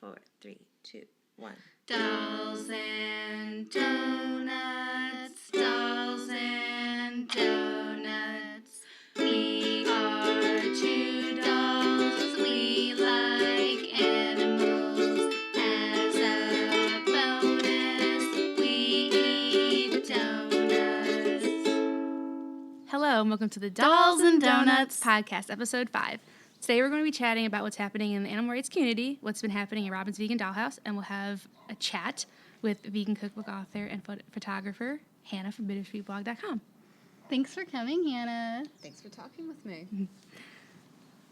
4, 3, 2, 1. Dolls and donuts, dolls and donuts. We are two dolls, we like animals. As a bonus, we eat donuts. Hello, and welcome to the Dolls and Donuts podcast, episode 5. Today we're going to be chatting about what's happening in the animal rights community, what's been happening in Robin's Vegan Dollhouse, and we'll have a chat with vegan cookbook author and photographer Hannah from bittersweetblog.com. Thanks for coming, Hannah. Thanks for talking with me.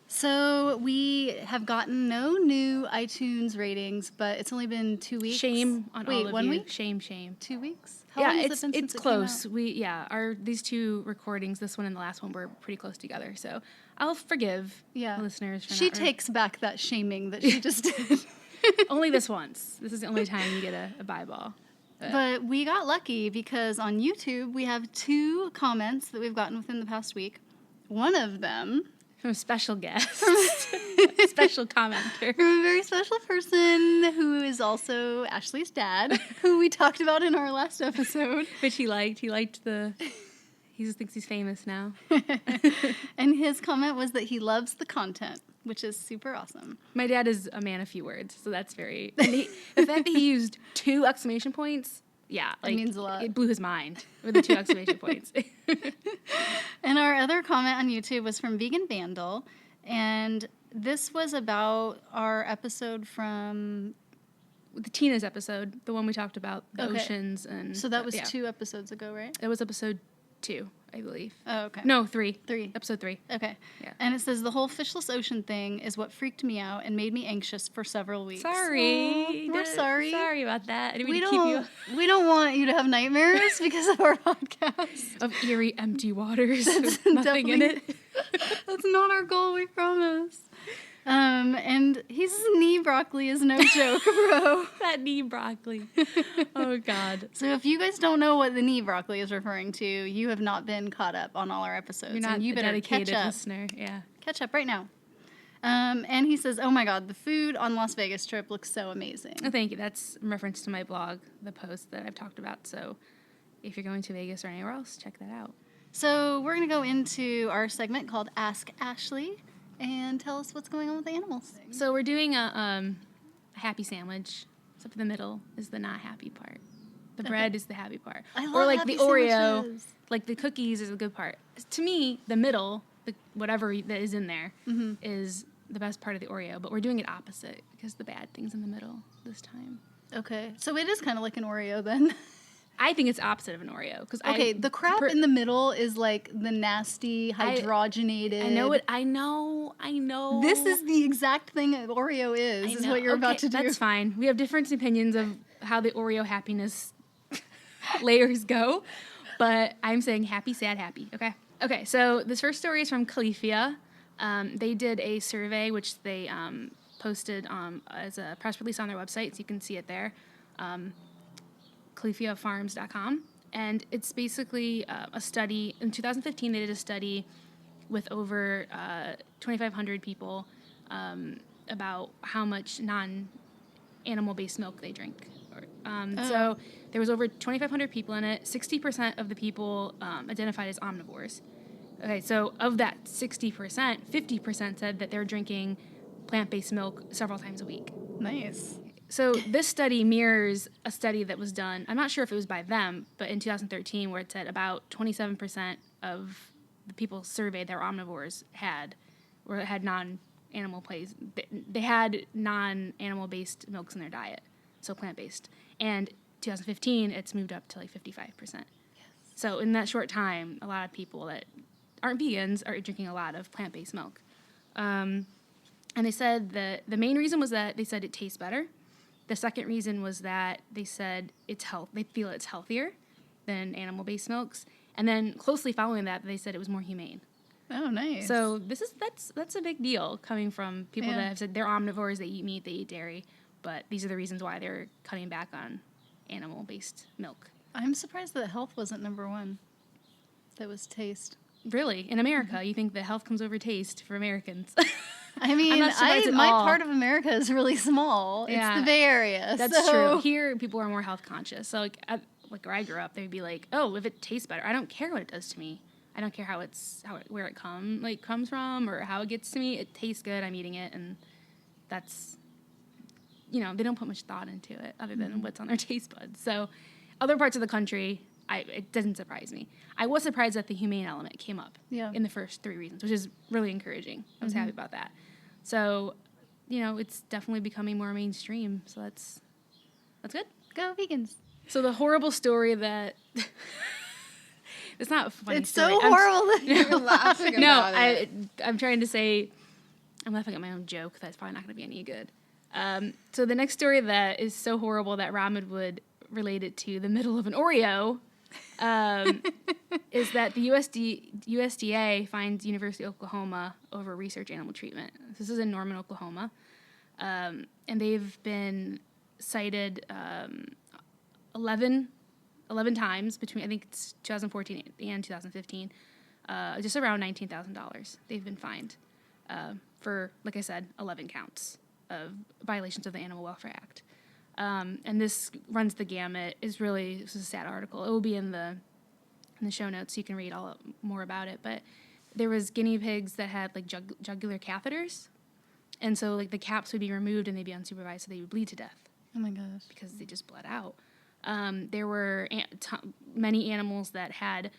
So we have gotten no new iTunes ratings, but it's only been 2 weeks. Shame on all of 1 you. week? Shame. 2 weeks? How long has it been since it's it close. came out? These two recordings, this one and the last one, were pretty close together. So I'll forgive the listeners for She not takes back that shaming that she just did. only this once. This is the only time you get a buy ball. But we got lucky because on YouTube we have 2 comments that we've gotten within the past week. One of them From a special guest, special commenter. from a very special person who is also Ashley's dad, who we talked about in our last episode. Which he liked. He just thinks he's famous now. And his comment was that he loves the content, which is super awesome. My dad is a man of few words, so that's very... And the fact that he used 2 exclamation points, it means a lot. It blew his mind with the 2 exclamation points. And our other comment on YouTube was from Vegan Vandal, and this was about our episode from... The Tina's episode, the one we talked about, the Okay. oceans and... So that was 2 episodes ago, right? That was episode 2, I believe. Oh, okay. No, 3. 3. Episode 3. Okay. Yeah. And it says, the whole fishless ocean thing is what freaked me out and made me anxious for several weeks. Sorry. We're sorry. Sorry about that. I didn't mean We to keep you... we don't want you to have nightmares because of our podcast. Of eerie, empty waters with nothing in it. That's not our goal, we promise. And his knee broccoli is no joke, bro. That knee broccoli. Oh, God. So if you guys don't know what the knee broccoli is referring to, you have not been caught up on all our episodes. You're not and you a better dedicated catch up. listener. Yeah. Catch up right now. And he says, oh my God, the food on Las Vegas trip looks so amazing. Oh, thank you. That's in reference to my blog, the post that I've talked about. So if you're going to Vegas or anywhere else, check that out. So we're going to go into our segment called Ask Ashley and tell us what's going on with the animals. So we're doing a happy sandwich. So up in the middle is the not happy part. The bread is the happy part. I love or like happy the Oreo, sandwiches. like the cookies is the good part. To me, the middle, whatever that is in there, is the best part of the Oreo. But we're doing it opposite because the bad thing's in the middle this time. Okay, so it is kind of like an Oreo then. I think it's opposite of an Oreo. The crap in the middle is like the nasty, hydrogenated. I know. This is the exact thing that Oreo is what you're about to do. That's fine. We have different opinions of how the Oreo happiness layers go, but I'm saying happy, sad, happy, okay? Okay, so this first story is from Califia. They did a survey, which they posted as a press release on their website, so you can see it there. CalifiaFarms.com, and it's basically a study. In 2015, they did a study with over 2,500 people about how much non-animal-based milk they drink. So there was over 2,500 people in it. 60% of the people identified as omnivores. Okay, so of that 60%, 50% said that they're drinking plant-based milk several times a week. Nice. So this study mirrors a study that was done, I'm not sure if it was by them, but in 2013, where it said about 27% of the people surveyed that were omnivores had non-animal plays. They had non-animal-based milks in their diet, so plant-based. And 2015, it's moved up to like 55%. Yes. So in that short time, a lot of people that aren't vegans are drinking a lot of plant-based milk. And they said that the main reason was that they said it tastes better. The second reason was that they said they feel it's healthier than animal-based milks. And then closely following that, they said it was more humane. Oh, nice. So that's a big deal coming from people that have said they're omnivores, they eat meat, they eat dairy, but these are the reasons why they're cutting back on animal-based milk. I'm surprised that health wasn't number 1. That was taste. Really? In America, you think that health comes over taste for Americans? I mean, not surprised at my all. part of America is really small. Yeah. It's the Bay Area. That's so. true. Here, people are more health conscious. So, like where I grew up, they'd be like, "Oh, if it tastes better, I don't care what it does to me. I don't care where it comes from or how it gets to me. It tastes good. I'm eating it, and that's, they don't put much thought into it other than what's on their taste buds. So, other parts of the country, it doesn't surprise me. I was surprised that the humane element came up in the first 3 reasons, which is really encouraging. I was happy about that. So, it's definitely becoming more mainstream. So that's good. Go vegans. So the horrible story that it's not a funny It's story. so horrible that You're laughing No, about it. I'm trying to say I'm laughing at my own joke. That's probably not going to be any good. So the next story that is so horrible that Ramen would relate it to the middle of an Oreo is that the USDA finds University of Oklahoma over research animal treatment. This is in Norman, Oklahoma. And they've been cited 11 times between, I think it's 2014 and 2015, just around $19,000 they've been fined for, like I said, 11 counts of violations of the Animal Welfare Act. And this runs the gamut. This is a sad article. It will be in the show notes so you can read more about it. But there was guinea pigs that had like jugular catheters. And so like the caps would be removed and they'd be unsupervised, so they would bleed to death. Oh my gosh. Because they just bled out. There were many animals that had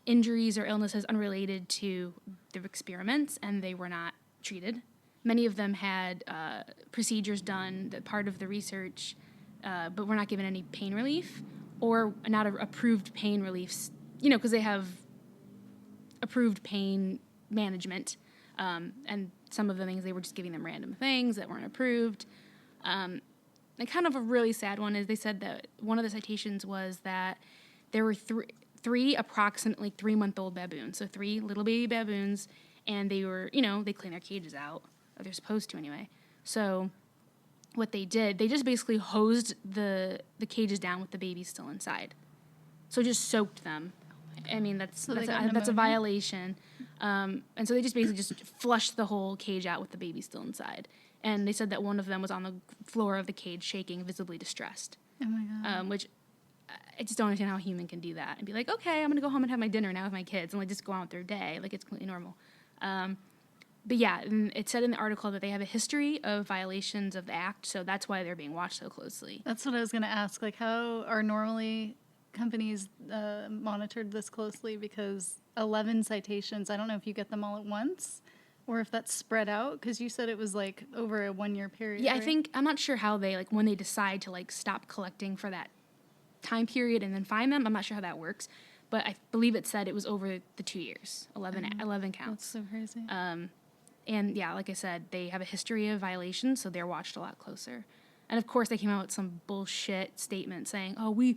injuries or illnesses unrelated to their experiments, and they were not treated. Many of them had procedures done that part of the research, but were not given any pain relief or not approved pain reliefs, because they have approved pain management. And some of the things, they were just giving them random things that weren't approved. And kind of a really sad one is they said that one of the citations was that there were three approximately 3-month-old baboons. So 3 little baby baboons, and they were, they clean their cages out, or they're supposed to anyway. So what they did, they just basically hosed the cages down with the babies still inside. So just soaked them. I mean, that's a violation. And so they just basically flushed the whole cage out with the baby still inside. And they said that one of them was on the floor of the cage shaking, visibly distressed. Oh my god. Which I just don't understand how a human can do that and be like, okay, I'm going to go home and have my dinner now with my kids and just go on with their day. Like, it's completely normal. But yeah, and it said in the article that they have a history of violations of the act, so that's why they're being watched so closely. That's what I was going to ask. Like, how are normally companies monitored this closely? Because 11 citations, I don't know if you get them all at once or if that's spread out, because you said it was like over a 1-year period. Yeah, right? I'm not sure how they, when they decide to stop collecting for that time period and then fine them. I'm not sure how that works, but I believe it said it was over the 2 years, 11 counts. That's so crazy. And yeah, like I said, they have a history of violations, so they're watched a lot closer. And of course, they came out with some bullshit statement saying, "Oh, we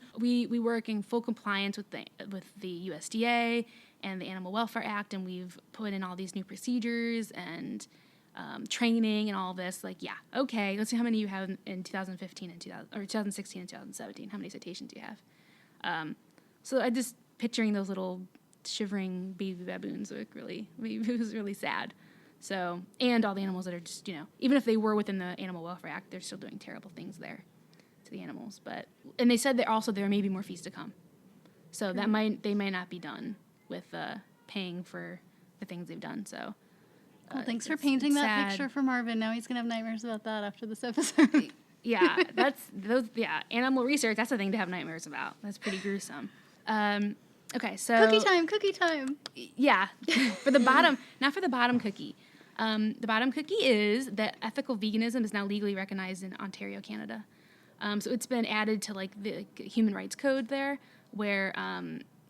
work in full compliance with the USDA and the Animal Welfare Act, and we've put in all these new procedures and training and all this." Like, yeah, okay. Let's see how many you have in 2015 and 2016 and 2017. How many citations do you have? So I just picturing those little shivering baby baboons it was really sad. So, and all the animals that are just, even if they were within the Animal Welfare Act, they're still doing terrible things there to the animals. And they said that there may be more fees to come. So they might not be done with paying for the things they've done. So, well, thanks for painting that sad picture for Marvin. Now he's going to have nightmares about that after this episode. Yeah, animal research, that's a thing to have nightmares about. That's pretty gruesome. Okay, so Cookie time. Yeah, not for the bottom cookie. The bottom cookie is that ethical veganism is now legally recognized in Ontario, Canada. So it's been added to the human rights code there, where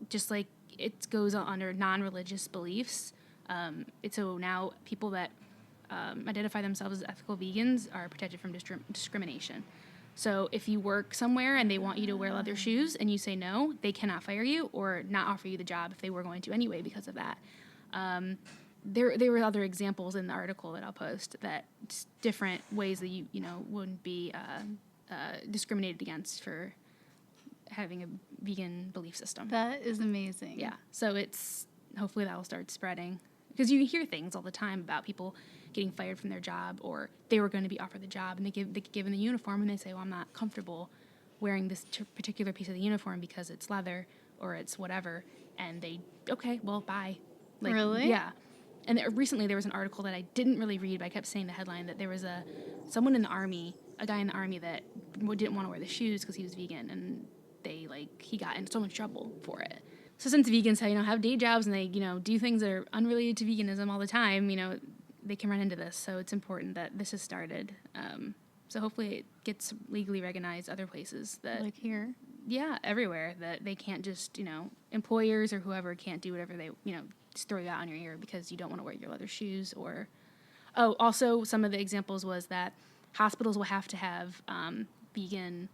just like it goes under non-religious beliefs. So now people that identify themselves as ethical vegans are protected from discrimination. So if you work somewhere and they want you to wear leather shoes and you say no, they cannot fire you or not offer you the job if they were going to anyway because of that. There were other examples in the article that I'll post that different ways that you wouldn't be discriminated against for having a vegan belief system. That is amazing. Yeah. So hopefully that will start spreading, because you hear things all the time about people getting fired from their job, or they were going to be offered the job and they get given the uniform and they say, well, I'm not comfortable wearing this particular piece of the uniform because it's leather or it's whatever, and they, okay, well, bye. Like, Really? Yeah. And recently there was an article that I didn't really read, but I kept saying the headline that there was someone in the Army, a guy in the Army that didn't want to wear the shoes because he was vegan, and he got in so much trouble for it. So since vegans, have day jobs and they, do things that are unrelated to veganism all the time, they can run into this. So it's important that this has started. So hopefully it gets legally recognized other places that, Like here. yeah, everywhere, that they can't just, employers or whoever can't do whatever they, just throw that on your ear because you don't want to wear your leather shoes. Or, also some of the examples was that hospitals will have to have vegan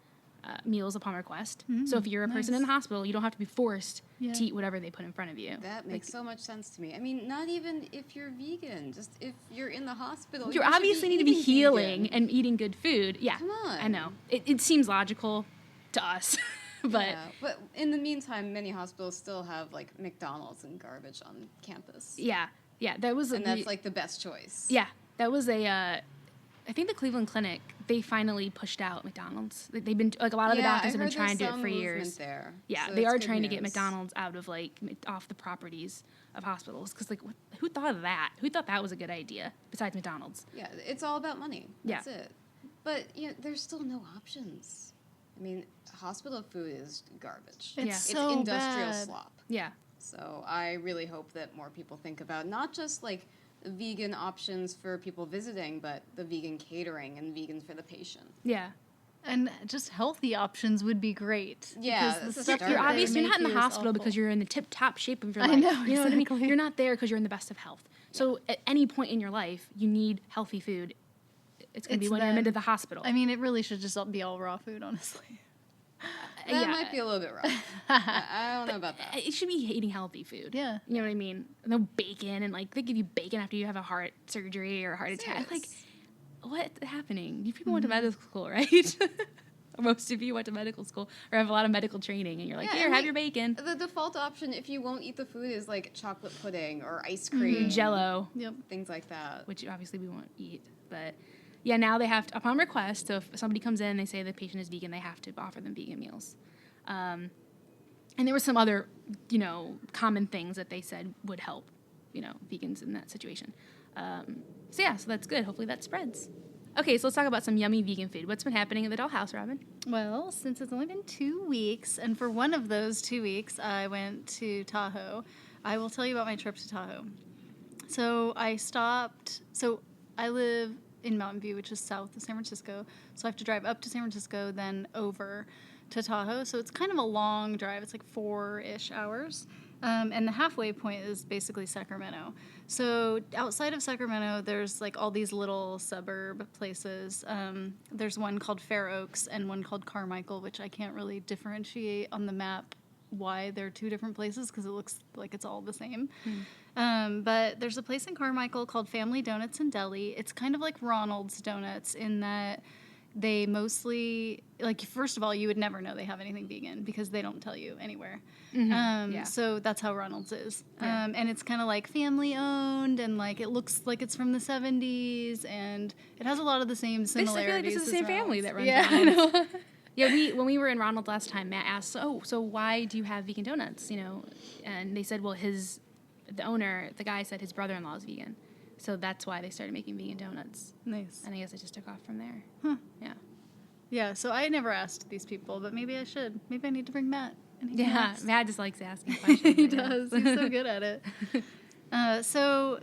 meals upon request. So if you're a person in the hospital, you don't have to be forced to eat whatever they put in front of you. That makes so much sense to me. I mean, not even if you're vegan, just if you're in the hospital. You should obviously need to be eating healing vegan. and eating good food. Yeah, Come on. I know. It seems logical to us, but Yeah, but in the meantime, many hospitals still have like McDonald's and garbage on campus. yeah, that was And that's like the best choice. yeah, that was I think the Cleveland Clinic, they finally pushed out McDonald's. They've been, like, a lot of the doctors have been trying to do it for years. There, Yeah, so they that's are good trying to get news. McDonald's out of, like, off the properties of hospitals. Because, like, who thought of that? Who thought that was a good idea besides McDonald's? Yeah, it's all about money. Yeah. That's it. But there's still no options. I mean, hospital food is garbage. It's Yeah. so it's industrial bad. slop. Yeah. So I really hope that more people think about not just like vegan options for people visiting, but the vegan catering and vegan for the patient. Yeah. And just healthy options would be great. Yeah, because that's the a stuff start. You're They obviously make not in the you is hospital because awful. you're in the tip-top shape of your I life. know, You know what I mean? exactly. You're not there because you're in the best of health. So at any point in your life, you need healthy food. It's going to be It's when you're admitted to them. the hospital. I mean, it really should just be all raw food, honestly. That might be a little bit rough. I don't know about that. It should be eating healthy food. Yeah. You know what I mean? No bacon, and like they give you bacon after you have a heart surgery or a heart attack. Like, Serious. what's happening? You people went to medical school, right? Most of you went to medical school or have a lot of medical training, and you're like, Yeah, here, and, have like, your bacon. The default option, if you won't eat the food, is like chocolate pudding or ice cream, Jello, Yep. things like that. which obviously we won't eat. But yeah, now they have to, upon request, so if somebody comes in and they say the patient is vegan, they have to offer them vegan meals. And there were some other, common things that they said would help, vegans in that situation. So that's good. Hopefully that spreads. Okay, so let's talk about some yummy vegan food. What's been happening at the Dollhouse, Robin? Well, since it's only been 2 weeks, and for one of those 2 weeks, I went to Tahoe. I will tell you about my trip to Tahoe. So I live in Mountain View, which is south of San Francisco. So I have to drive up to San Francisco, then over to Tahoe. So it's kind of a long drive. It's like 4-ish hours. And the halfway point is basically Sacramento. So outside of Sacramento, there's like all these little suburb places. There's one called Fair Oaks and one called Carmichael, which I can't really differentiate on the map why they're two different places because it looks like it's all the same. But there's a place in Carmichael called Family Donuts and Deli. It's kind of like Ronald's Donuts in that they mostly, like, first of all, you would never know they have anything vegan because they don't tell you anywhere. Yeah. So that's how Ronald's is. Yeah. And it's kind of like family owned and like it looks like it's from the 70s and it has a lot of the same I similarities. feel like this is the as same family Ronald's. that runs Yeah, I Ronald's. know. Yeah, when we were in Ronald last time, Matt asked, so why do you have vegan donuts? And they said, well, the owner, the guy said his brother-in-law is vegan. So that's why they started making vegan donuts. Nice. And I guess it just took off from there. Huh. Yeah. Yeah, so I never asked these people, but maybe I should. Maybe I need to bring Matt. And he can Yeah, ask. Matt just likes asking questions. He but yeah. does. He's so good at it. So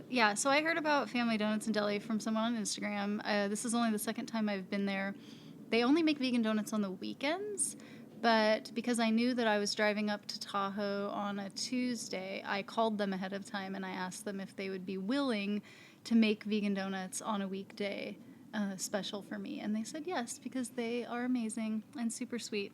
I heard about Family Donuts and Deli from someone on Instagram. This is only the second time I've been there. They only make vegan donuts on the weekends, but because I knew that I was driving up to Tahoe on a Tuesday, I called them ahead of time and I asked them if they would be willing to make vegan donuts on a weekday special for me. And they said yes, because they are amazing and super sweet.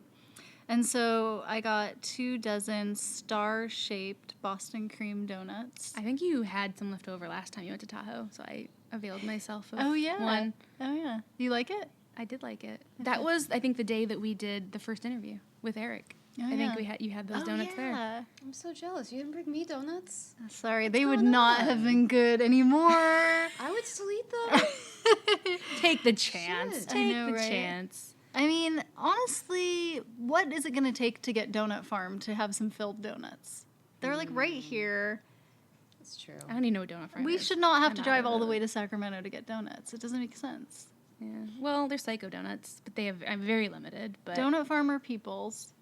And so I got 2 dozen star-shaped Boston cream donuts. I think you had some left over last time you went to Tahoe, so I availed myself of Oh, yeah. one. Oh, yeah. You like it? I did like it. That was, I think, the day that we did the first interview with Eric. Oh, I think yeah. you had those Oh, donuts there. yeah. I'm so jealous. You didn't bring me donuts. Sorry, they would going not on? have been good anymore. I would still eat them. Take the chance. Should. Take know, the right? chance. I mean, honestly, what is it going to take to get Donut Farm to have some filled donuts? They're like right here. That's true. I don't even know what donut farm We is. should not have I'm to out drive of all the it. way to Sacramento to get donuts. It doesn't make sense. Yeah. Well, they're Psycho Donuts, but I'm very limited. But Donut Farm or People's.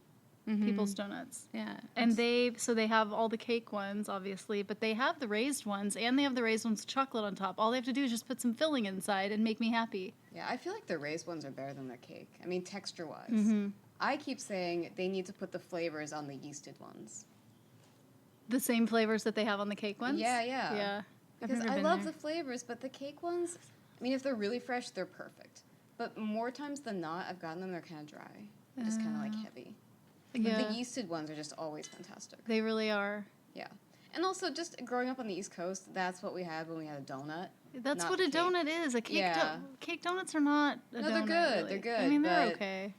Mhm. People's Donuts. Yeah. And they have all the cake ones, obviously, but they have the raised ones, and they have the raised ones with chocolate on top. All they have to do is just put some filling inside and make me happy. Yeah, I feel like the raised ones are better than the cake. I mean, texture-wise. Mm-hmm. I keep saying they need to put the flavors on the yeasted ones. The same flavors that they have on the cake ones? Yeah, yeah. Yeah. Because never I been love there. the flavors, but the cake ones, I mean, if they're really fresh, they're perfect. But more times than not, I've gotten them, they're kind of dry. They're just kind of like heavy. But Yeah. the yeasted ones are just always fantastic. They really are. Yeah. And also, just growing up on the East Coast, that's what we had when we had a donut. That's Not what a cake. donut is. A cake Yeah. cake donuts are not a No, donut. they're good. really. They're good, I mean, they're but- okay.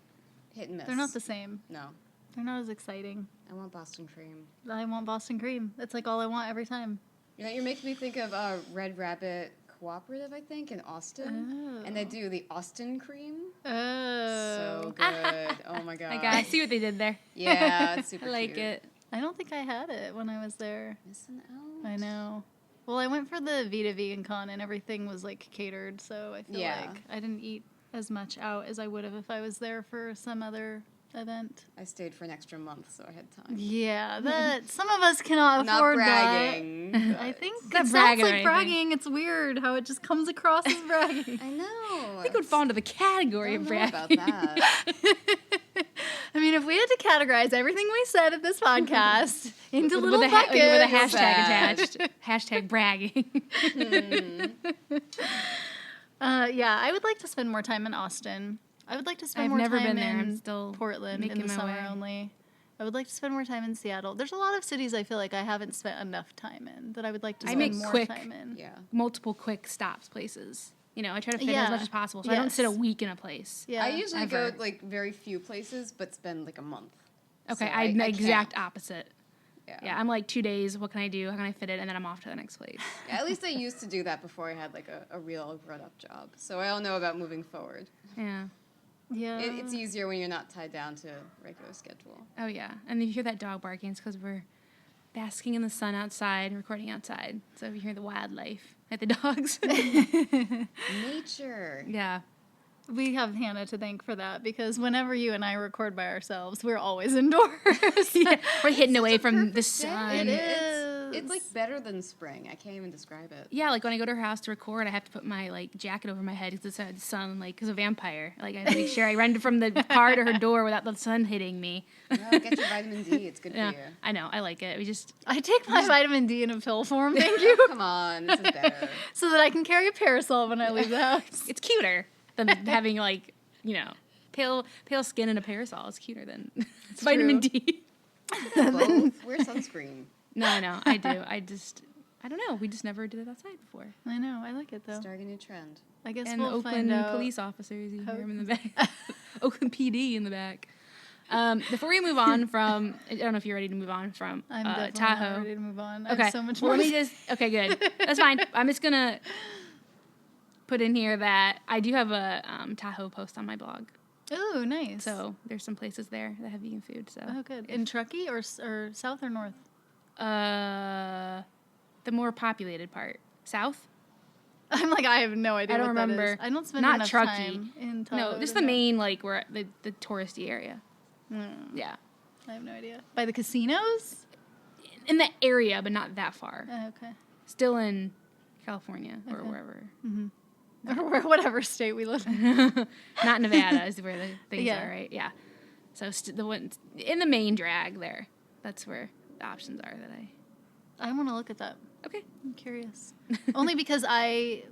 Hit and miss. They're not the same. No. They're not as exciting. I want Boston cream. I want Boston cream. It's like all I want every time. You know, you're making me think of Red Rabbit Cooperative, I think, in Austin. Oh. And they do the Austin cream. Oh. So good. Oh my god. I see what they did there. Yeah, it's super I like cute. it. I don't think I had it when I was there. Missing out. I know. Well, I went for the Vita Vegan Con and everything was like catered, so I feel Yeah. like I didn't eat as much out as I would have if I was there for some other event. I stayed for an extra month, so I had time. Yeah, that some of us cannot Not afford bragging. that. I but- think not it sounds bragging or like anything. bragging. It's weird how it just comes across as bragging. I know. I think it would fall into the category I of don't know about bragging. that. I mean, if we had to categorize everything we said at this podcast into little with a buckets, with a hashtag bad. attached. Hashtag bragging. yeah, I would like to spend more time in Austin. I would like to spend I've more never time been there. I'm in still Portland in making the my summer way. only. I would like to spend more time in Seattle. There's a lot of cities I feel like I haven't spent enough time in that I would like to I spend make more quick- time in. Yeah. Multiple quick stops places. You know, I try to fit Yeah. as much as possible, so I don't sit a Yes. week in a place. Yeah. I usually ever. go like very few places, but spend like a month. Okay, So I'm the I exact camp. opposite. Yeah. Yeah, I'm like 2 days. What can I do? How can I fit it? And then I'm off to the next place. Yeah, at least I used to do that before I had like a real grown-up job. So I don't know about moving forward. Yeah. Yeah. It's easier when you're not tied down to a regular schedule. Oh yeah. And if you hear that dog barking, it's because we're basking in the sun outside, recording outside. So if you hear the wildlife, like the dogs. Nature. Yeah. We have Hannah to thank for that because whenever you and I record by ourselves, we're always indoors. Yeah. We're hidden away Such a from the perfect sun. day. It It's is. like better than spring. I can't even describe it. Yeah, like when I go to her house to record, I have to put my like jacket over my head because the sun, like, because a vampire. Like I have to make sure I run from the car to her door without the sun hitting me. Well, get your vitamin D. It's good Yeah, for you. I know. I like it. We just I take my vitamin D in a pill form, thank you, Come on, this is better. so that I can carry a parasol when I leave the house. it's cuter than having like pale skin and a parasol. It's cuter than vitamin true. D. Both. Wear sunscreen. No, I do. I don't know. We just never did it outside before. I know, I like it though. Starting a new trend. I guess And we'll Oakland find out. police officers, you how- hear them in the back. Oakland PD in the back. Before we move on from, I don't know if you're ready to move on from I'm definitely Tahoe. not ready to move on. I Okay. have so much well, more. let me just. Okay, good. That's fine. I'm just gonna put in here that I do have a Tahoe post on my blog. Ooh, nice. So there's some places there that have vegan food. So Oh, good. In Truckee or south or north? the more populated part, south. I'm like, I have no idea. I don't what that remember. is. I don't spend Not enough Truckee. time in Tahoe. No, just to the know. main like where the touristy area. Mm, Yeah, I have no idea. By the casinos? in the area, but not that far. Oh, okay. Still in California or Okay. wherever. Or whatever state we live in. Not Nevada is where the things Yeah. are, right? Yeah. So the one in the main drag there. That's where the options are that I want to look at that. Okay. I'm curious. Only because I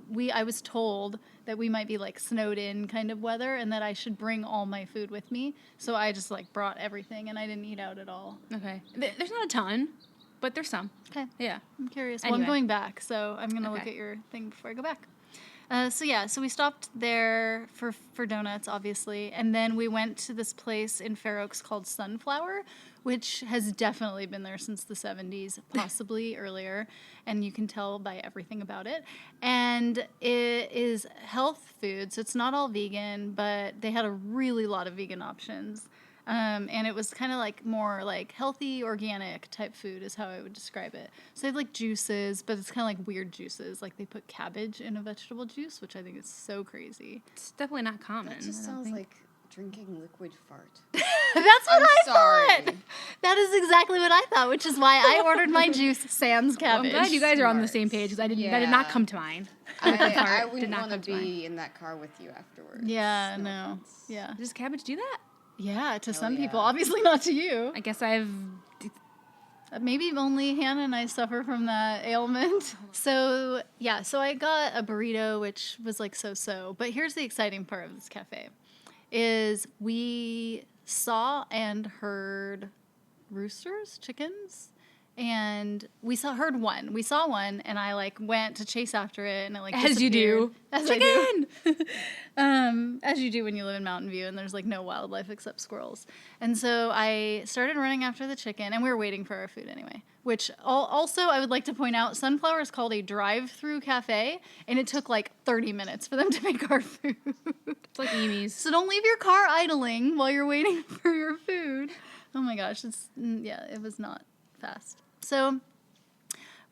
was told that we might be like snowed in kind of weather and that I should bring all my food with me. So I just like brought everything and I didn't eat out at all. Okay. There's not a ton, but there's some. Okay. Yeah. I'm curious. Well, I'm Anyway. going back, so I'm going to look Okay. at your thing before I go back. So we stopped there for donuts, obviously, and then we went to this place in Fair Oaks called Sunflower, which has definitely been there since the 70s, possibly earlier, and you can tell by everything about it. And it is health food, so it's not all vegan, but they had a really lot of vegan options. And it was kind of like more like healthy, organic type food is how I would describe it. So they have like juices, but it's kind of like weird juices. Like they put cabbage in a vegetable juice, which I think is so crazy. It's definitely not common. That just I don't sounds think. like drinking liquid fart. That's what I sorry. thought. That is exactly what I thought, which is why I ordered my juice sans Well, I'm cabbage. glad you guys are on the Smart. same page because that did Yeah. not come to mind. I Did wouldn't not want to come to mind. be in that car with you afterwards. Yeah, no. offense. Yeah. Does cabbage do that? Yeah, to Hell some yeah. people. Obviously not to you. I guess I've. Maybe only Hannah and I suffer from that ailment. So I got a burrito, which was like so-so. But here's the exciting part of this cafe, is we saw and heard roosters, chickens, and heard one. We saw one, and I like went to chase after it, and it like As you do. disappeared. As I do. As you do when you live in Mountain View and there's like no wildlife except squirrels. And so I started running after the chicken, and we were waiting for our food anyway. Which also I would like to point out, Sunflower is called a drive-through cafe, and it took like 30 minutes for them to make our food. It's like Amy's. So don't leave your car idling while you're waiting for your food. Oh my gosh, it was not fast. So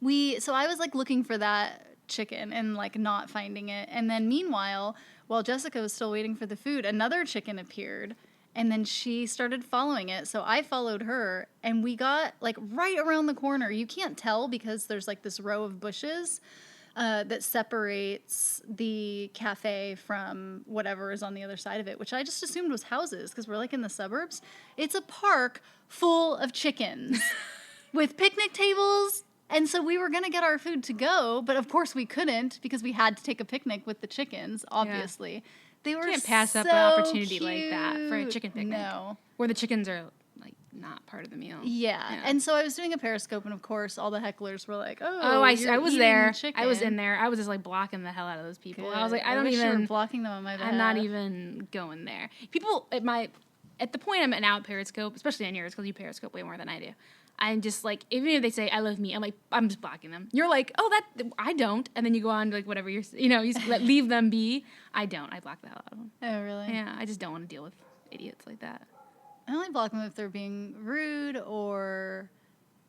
I was like looking for that chicken and like not finding it. And then meanwhile, while Jessica was still waiting for the food, another chicken appeared, and then she started following it. So I followed her, and we got like right around the corner. You can't tell because there's like this row of bushes that separates the cafe from whatever is on the other side of it, which I just assumed was houses because we're like in the suburbs. It's a park full of chickens with picnic tables. And so we were going to get our food to go, but of course we couldn't because we had to take a picnic with the chickens, obviously. They were Can't pass up so an opportunity like that for a cute. chicken picnic. No. Where the chickens are like not part of the meal. Yeah. And so I was doing a Periscope, and of course all the hecklers were like, Oh, I was eating there. chicken. I was in there. I was just like blocking the hell out of those people. I was like, Good. I don't wish you were even. blocking them on my behalf. I'm not even going there. People at the point I'm now at Periscope, especially on yours because you Periscope way more than I do. I'm just like, even if they say I love meat, I'm like, I'm just blocking them. You're like, oh, that I don't, and then you go on to like whatever you leave them be. I don't. I block the hell out of them. Oh, really? Yeah, I just don't want to deal with idiots like that. I only block them if they're being rude or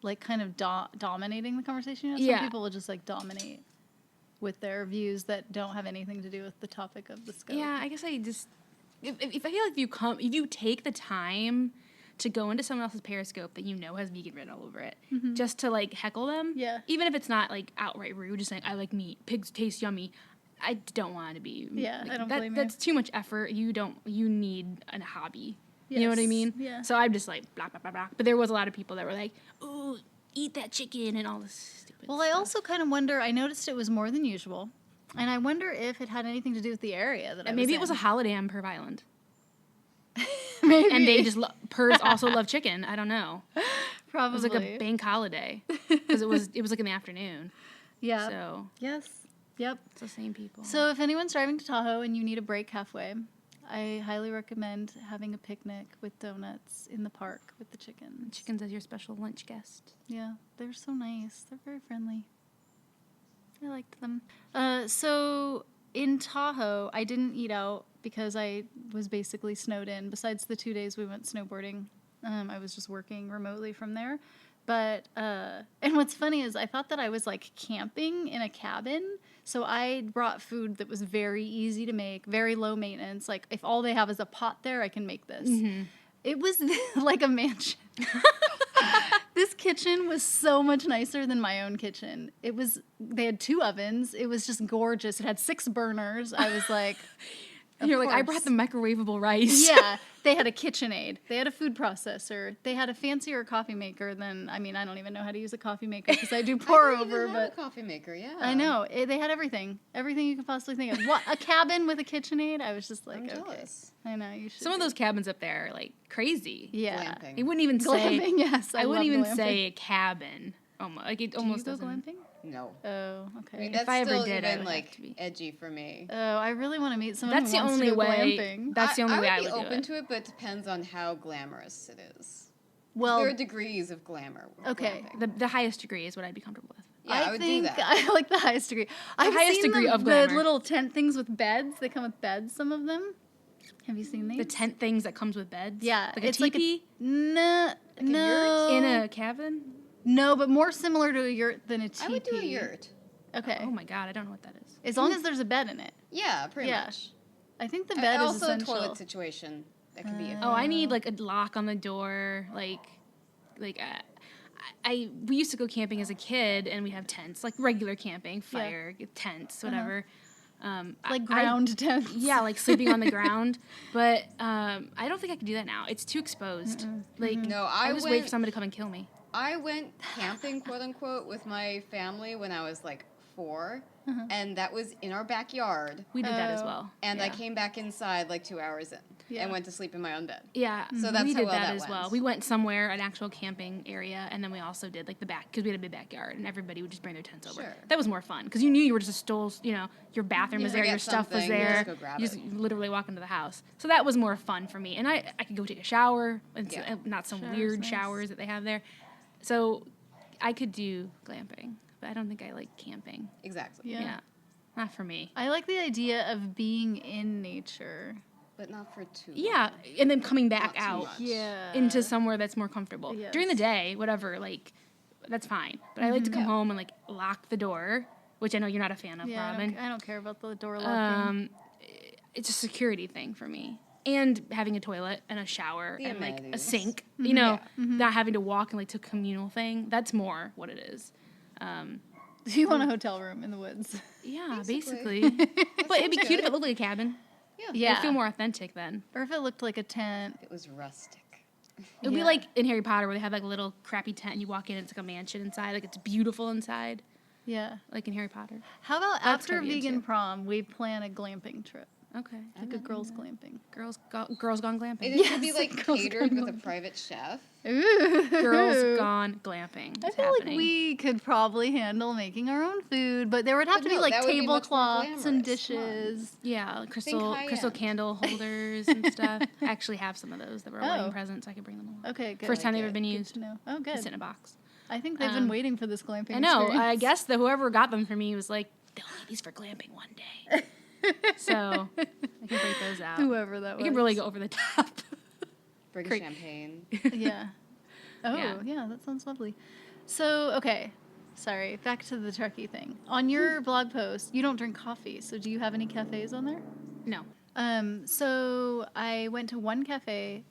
like kind of dominating the conversation. Some Yeah. people will just like dominate with their views that don't have anything to do with the topic of the scope. Yeah, I guess I just if I feel like if you take the time to go into someone else's Periscope that you know has vegan written all over it, just to like heckle them, Yeah. even if it's not like outright rude, just saying I like meat, pigs taste yummy. I don't want to be. Yeah, like, I don't blame you. That's too much effort. You need a hobby. You know what I Yes, mean? yeah. So I'm just like blah blah blah blah. But there was a lot of people that were like, "Ooh, eat that chicken" and all this stupid. Well, I stuff. also kind of wonder, I noticed it was more than usual, and I wonder if it had anything to do with the area that I was maybe in. it was a holiday on Perv Island, Maybe. and they just Pervs also love chicken. I don't know. Probably. It was like a bank holiday because it was like in the afternoon. Yeah. So Yes. Yep. it's the same people. So if anyone's driving to Tahoe and you need a break halfway, I highly recommend having a picnic with donuts in the park with the chickens. Chickens as your special lunch guest. Yeah, they're so nice. They're very friendly. I liked them. So in Tahoe, I didn't eat out because I was basically snowed in. Besides the 2 days we went snowboarding, I was just working remotely from there. But, and what's funny is I thought that I was like camping in a cabin. So I brought food that was very easy to make, very low maintenance. Like if all they have is a pot there, I can make this. It was like a mansion. This kitchen was so much nicer than my own kitchen. They had 2 ovens. It was just gorgeous. It had 6 burners. I was like, And you're like, I course. brought the microwavable rice. Yeah, they had a KitchenAid. They had a food processor. They had a fancier coffee maker than, I mean, I don't even know how to use a coffee maker because I do pour over, Have but a coffee maker, yeah. I know. They had everything. Everything you could possibly think of. What, a cabin with a KitchenAid? I was just like, I'm okay. jealous. I know, you should Some of be. those cabins up there are like crazy. Yeah. Glamping. It wouldn't even say. Glamping, yes. I wouldn't love even glamping. say a cabin. Almost like it Do almost you go doesn't. glamping? No. Oh, I okay. mean, that's I ever still did, I even would have like to be. edgy for me. Oh, I really want to meet someone That's who the wants only to go way. glamping. That's the only way I would would be do open it. to it, but it depends on how glamorous it is. Well, There are degrees of glamour. with Okay. glamping. The highest degree is what I'd be comfortable with. Yeah, I would do that. I like the highest degree. I've highest seen degree the, of the glamour. little tent things with beds. They come with beds, some of them. Have you seen these? The tent things that comes with beds. Yeah, like a it's teepee no, no, in a cabin. no, but more similar to a yurt than a teepee. I would do a yurt. Okay, Oh my god, I don't know what that is. as long as there's a bed in it. Yeah, pretty Yeah. much. I think the bed is Also, a essential. toilet situation. That could be a Oh, I need like a lock on the door, we used to go camping as a kid, and we have tents, like regular camping, fire, tents, whatever. Like ground tents. Yeah, like sleeping on the ground. But I don't think I could do that now. It's too exposed. Like, No, I I just went. wait for somebody to come and kill me. I went camping, quote unquote, with my family when I was like 4, and that was in our backyard. We did that as Oh. well. And I Yeah. came back inside like 2 hours in Yeah. and went to sleep in my own bed. Yeah, So that's we how did well that that as well. went. We went somewhere, an actual camping area, and then we also did like the back, because we had a big backyard, and everybody would just bring their tents over. Sure. That was more fun, because you knew you were just a stole, your bathroom was there, forget your stuff was something, you there. just go grab you just it. literally walk into the house. So that was more fun for me. And I could go take a shower, and Yeah. not some Shower's weird nice. showers that they have there. So I could do glamping, but I don't think I like camping. Exactly. Yeah. Not for me. I like the idea of being in nature. But not for too long. Yeah, and then coming back Not too out. much. Yeah. Into somewhere that's more comfortable. Yes. During the day, whatever, like, that's fine. But I like to come Yeah. home and, like, lock the door, which I know you're not a fan of, Yeah, Robin. I don't care about the door locking. It's a security thing for me. And having a toilet and a shower The and, like, a amenities. sink. Mm-hmm. You know, not having to walk and, like, to a communal thing. That's more what it is. Do you want a hotel room in the woods? Yeah, Basically. basically. But it'd be sounds cute if good. it looked like a cabin. Yeah. Yeah. It'd feel more authentic then. Or if it looked like a tent. It was rustic. It would be Yeah. like in Harry Potter where they have like a little crappy tent and you walk in and it's like a mansion inside. Like it's beautiful inside. Yeah. Like in Harry Potter. How about That's after gonna be vegan into. prom, we plan a glamping trip? Okay. Like a girls' glamping. Girls gone glamping. It should be Yes, like girls catered gone with a private chef. Ooh. Girls gone glamping. I is feel happening. like we could probably handle making our own food, but there would have But to be no, like that would be much more tablecloths and glamorous. Come on. dishes. Yeah, like crystal high-end. candle holders and stuff. I actually have some of those that were Oh. wedding presents. I could bring them along. Okay, good. First time like they've ever it. been Good used. to know. Oh, Just good. in a box. I think they've been waiting for this glamping. I know. I experience. guess that whoever got them for me was like, they'll need these for glamping one day. So I can break those out. Whoever that was. We can really go over the top. Bring Great. champagne. Yeah. Oh, Yeah. yeah, that sounds lovely. So, okay. Sorry, back to the turkey thing. On your blog post, you don't drink coffee, so do you have any cafes on there? No. So I went to one cafe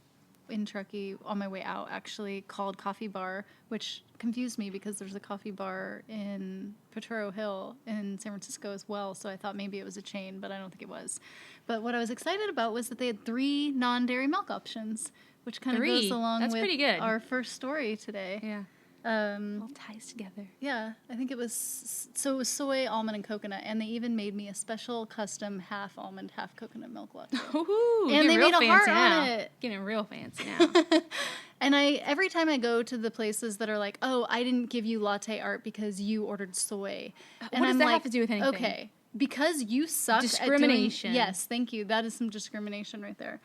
in Truckee on my way out, actually, called Coffee Bar, which confused me because there's a coffee bar in Potrero Hill in San Francisco as well, so I thought maybe it was a chain, but I don't think it was. But what I was excited about was that they had 3 non-dairy milk options, which kind of 3? goes along That's with pretty good. our first story today. Yeah. Um, All ties together. yeah, I think it was, so it was soy, almond, and coconut, and they even made me a special custom half almond, half coconut milk latte. Ooh, And getting they real made a heart fancy on now. it. Getting real fancy now. And every time I go to the places that are like, oh, I didn't give you latte art because you ordered soy. And What does I'm that like, have to do with anything? Okay, because you suck Discrimination. At doing, yes, thank you. That is some discrimination right there.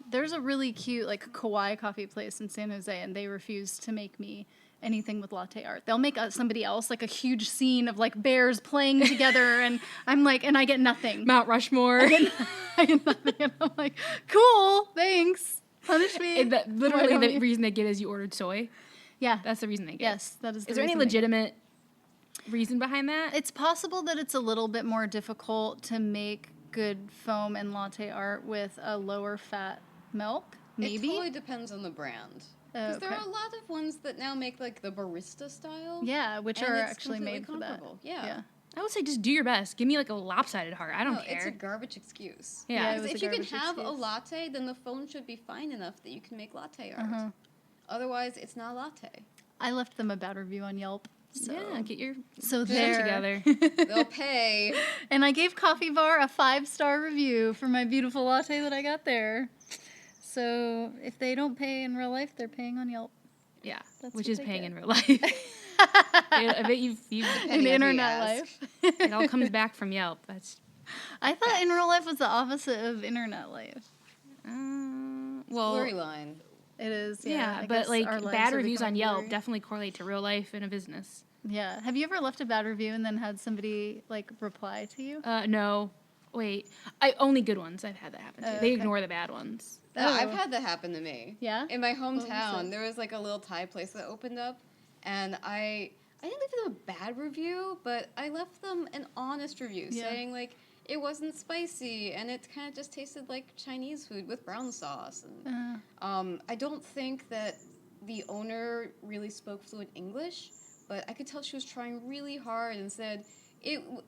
There's a really cute like kawaii coffee place in San Jose, and they refuse to make me anything with latte art. They'll make somebody else like a huge scene of like bears playing together, and I'm like, and I get nothing. Mount Rushmore. I get nothing, and I'm like, cool, thanks. Punish me. Literally, Why don't the you- reason they get is you ordered soy. Yeah. That's the reason they get. Yes, that is. The Is there any reason they- legitimate reason behind that? It's possible that it's a little bit more difficult to make good foam and latte art with a lower fat milk. Maybe. It totally depends on the brand. Because there Okay. are a lot of ones that now make like the barista style. Yeah, which and are it's actually completely made for that. comparable. Yeah. I would say just do your best. Give me like a lopsided heart. I don't No, it's a Oh, care. garbage excuse. Yeah. Yeah, it Because was a if you can garbage have a excuse. latte, then the phone should be fine enough that you can make latte art. Uh-huh. Otherwise, it's not a latte. I left them a bad review on Yelp. So, Yeah, get your so shit there. together. They'll pay. And I gave Coffee Bar a 5-star review for my beautiful latte that I got there. So if they don't pay in real life, they're paying on Yelp. Yeah, That's which what is they paying get. in real life. I bet you've In Depending on who you internet ask. life. it all comes back from Yelp. That's I thought in real life was the opposite of internet life. well, Blurry line. It is, yeah, I but guess like our lives bad are reviews on becoming Yelp blurry. definitely correlate to real life in a business. Yeah. Have you ever left a bad review and then had somebody like reply to you? No, wait, I only good ones. I've had that happen to. Oh, They okay. ignore the bad ones. No, I've Oh. had that happen to me. Yeah? In my was hometown, it? there was like a little Thai place that opened up, and I didn't leave them a bad review, but I left them an honest review Yeah. saying like it wasn't spicy and it kind of just tasted like Chinese food with brown sauce. And I don't think that the owner really spoke fluent English, but I could tell she was trying really hard and said,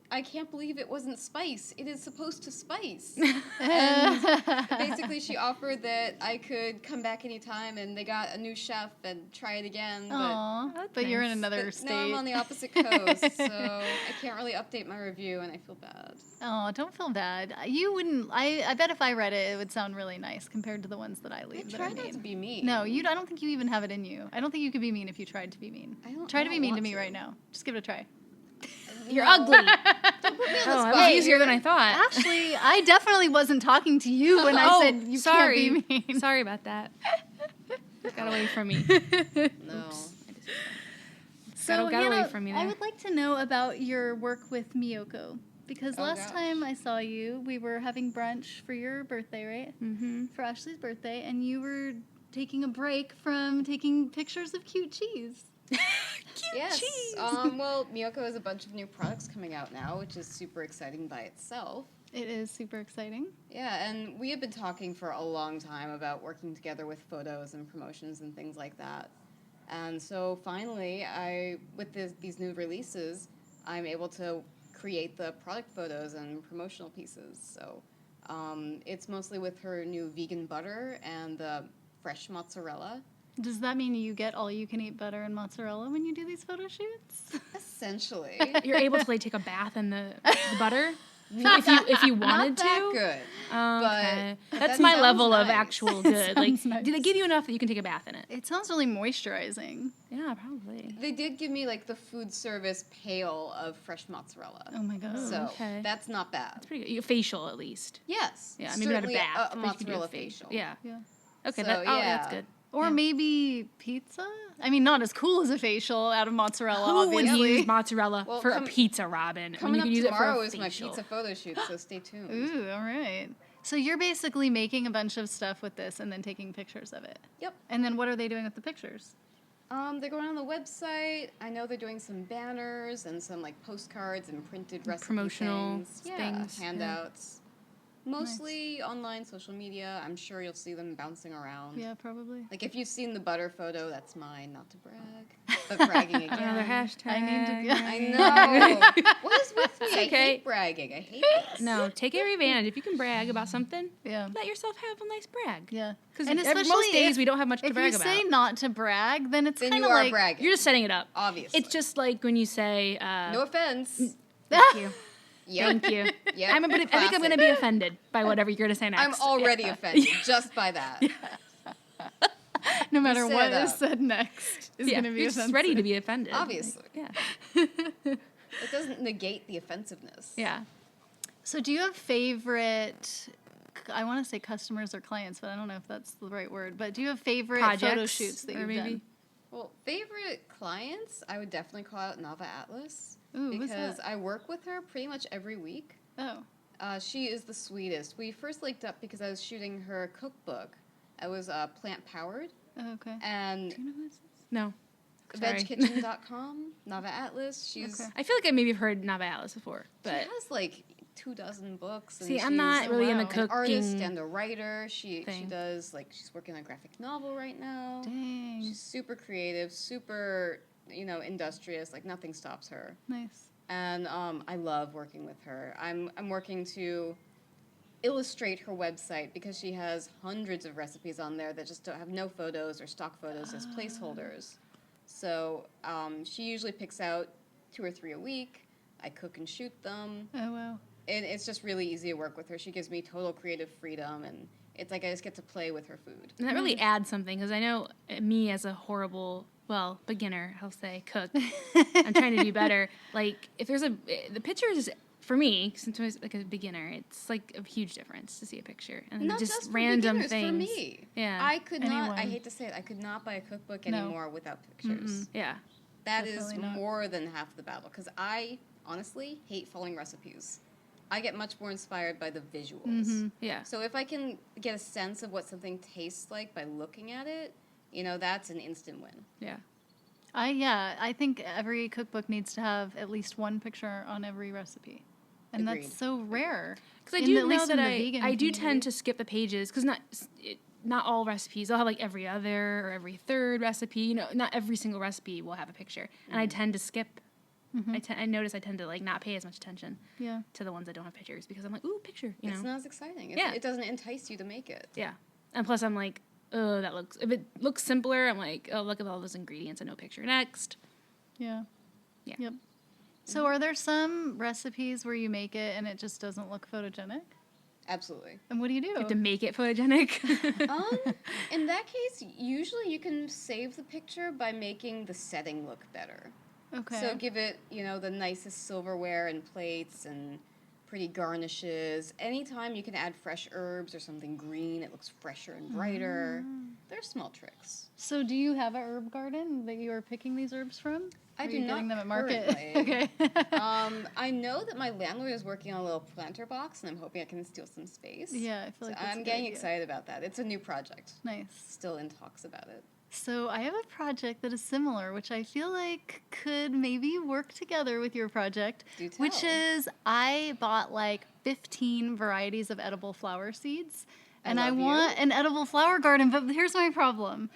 I can't believe it wasn't spice. It is supposed to spice. And basically she offered that I could come back anytime and they got a new chef and try it again. Aw, That's but you're in nice. another But state. now I'm on the opposite coast, so I can't really update my review and I feel bad. Oh, don't feel bad. You wouldn't. I bet if I read it, it would sound really nice compared to the ones that I I leave that try are not mean. to be mean. No, I don't think you even have it in you. I don't think you could be mean if you tried to be mean. Try to be don't mean to want me to. right now. Just give it a try. You're No. ugly. Put me on the Oh, that spot was easier than I here. thought. Actually, I definitely wasn't talking to you when I said you sorry. can't be mean. Sorry about that. Got away from me. No. Got away from me I there. would like to know about your work with Miyoko. Because Oh, last gosh. time I saw you, we were having brunch for your birthday, right? Mm-hmm. For Ashley's birthday, and you were taking a break from taking pictures of cute cheese. Yes. cheese. Well, Miyoko has a bunch of new products coming out now, which is super exciting by itself. It is super exciting. Yeah, and we have been talking for a long time about working together with photos and promotions and things like that. And so finally, with these new releases, I'm able to create the product photos and promotional pieces. So it's mostly with her new vegan butter and the fresh mozzarella. Does that mean you get all you can eat butter and mozzarella when you do these photo shoots? Essentially. You're able to like take a bath in the butter if you wanted Not that to. good. Okay, But that's that my sounds level of nice. actual good. Like, Sounds nice. do they give you enough that you can take a bath in it? It sounds really moisturizing. Yeah, probably. They did give me like the food service pail of fresh mozzarella. Oh my god. So okay. that's not bad. It's pretty good. You facial at least. Yes. Yeah, maybe not a certainly bath. A but you could do mozzarella facial. facial. Yeah. Yeah. Okay. So, That's yeah. good. Or Yeah. maybe pizza? I mean, not as cool as a facial out of mozzarella, Who would obviously. use mozzarella Well, for a pizza, Robin? When Coming you up could use it for tomorrow a is my facial? pizza photo shoot, so stay tuned. Ooh, all right. So you're basically making a bunch of stuff with this and then taking pictures of it. Yep. And then what are they doing with the pictures? They're going on the website. I know they're doing some banners and some like postcards and printed recipe Promotional things. Yeah, things, yeah. handouts. Mostly online social media. I'm sure you'll see them bouncing around. Yeah, probably. Like if you've seen the butter photo, that's mine. Not to brag, but bragging again. Another hashtag. I need to go. I know. What is with me? I okay. hate bragging. I hate this. No, take every advantage. If you can brag about something, Yeah. let yourself have a nice brag. Yeah. Because And most especially days if- we don't have much to If brag you about. say not to brag, then it's Then kind you of are like bragging. You're just setting it up. Obviously. It's just like when you say, no offense. thank you. Yep. Thank you. Yep. I think I'm going to be offended by whatever you're going to say next. I'm already Yeah. offended just by that. no matter set what it is up. said next is Yeah, going to be you're offensive. just ready to be offended. Obviously. Yeah. It doesn't negate the offensiveness. Yeah. So do you have favorite, I want to say customers or clients, but I don't know if that's the right word, but do you have favorite photo Projects, shoots that or you've maybe- done? Well, favorite clients, I would definitely call out Nava Atlas. Ooh, who's because that? I work with her pretty much every week. Oh. She is the sweetest. We first linked up because I was shooting her cookbook. I was plant powered. Oh, okay. And Do you know who this is? No. Sorry. vegkitchen.com, Nava Atlas. She's Okay. I feel like I maybe have heard Nava Atlas before, she but has like 24 books. And See, I'm she's not really in the wow. an artist cooking and a writer. She thing. does like she's working on a graphic novel right now. Dang. She's super creative, super industrious. Like nothing stops her. Nice. And I love working with her. I'm working to illustrate her website because she has hundreds of recipes on there that just don't have no photos or stock photos as placeholders. So she usually picks out 2 or 3 a week. I cook and shoot them. Oh, wow. And it's just really easy to work with her. She gives me total creative freedom, and it's like I just get to play with her food. and that really adds something because I know me as a horrible well, beginner, I'll say, cook. I'm trying to do better. Like, if there's the pictures, for me, since I was like a beginner, it's like a huge difference to see a picture. And Not just just for random beginners, things. for me. Yeah. I could not, I Anyone. hate to say it, I could not buy a cookbook No. anymore without pictures. Yeah. That is Definitely not. more than half the battle, because I honestly hate following recipes. I get much more inspired by the visuals. Yeah. So if I can get a sense of what something tastes like by looking at it, you know, that's an instant win. Yeah. I think every cookbook needs to have at least one picture on every recipe. And Agreed. that's so rare. Because I In do at know least that in the vegan I do community. tend to skip the pages because not all recipes. They'll have like every other or every third recipe. You know, not every single recipe will have a picture, and I tend to skip. I notice I tend to like not pay as much attention Yeah. to the ones that don't have pictures because I'm like, ooh, picture. You It's know. not as exciting. Yeah. It doesn't entice you to make it. Yeah, and plus I'm like, oh, that looks. If it looks simpler, I'm like, oh, look at all those ingredients and no picture. Next. Yeah. Yeah. Yep. So are there some recipes where you make it and it just doesn't look photogenic? Absolutely. And what do you do? You have to make it photogenic. In that case, usually you can save the picture by making the setting look better. Okay. So give it, you know, the nicest silverware and plates and pretty garnishes. Anytime you can add fresh herbs or something green, it looks fresher and brighter. They're small tricks. So do you have a herb garden that you are picking these herbs from? I Or do you not getting them at market? currently. Okay. I know that my landlord is working on a little planter box, and I'm hoping I can steal some space. Yeah, I feel So like that's a I'm good getting idea. excited about that. It's a new project. Nice. Still in talks about it. So I have a project that is similar, which I feel like could maybe work together with your project. Do tell. Which is I bought like 15 varieties of edible flower seeds. And I love you. want an edible flower garden, but here's my problem.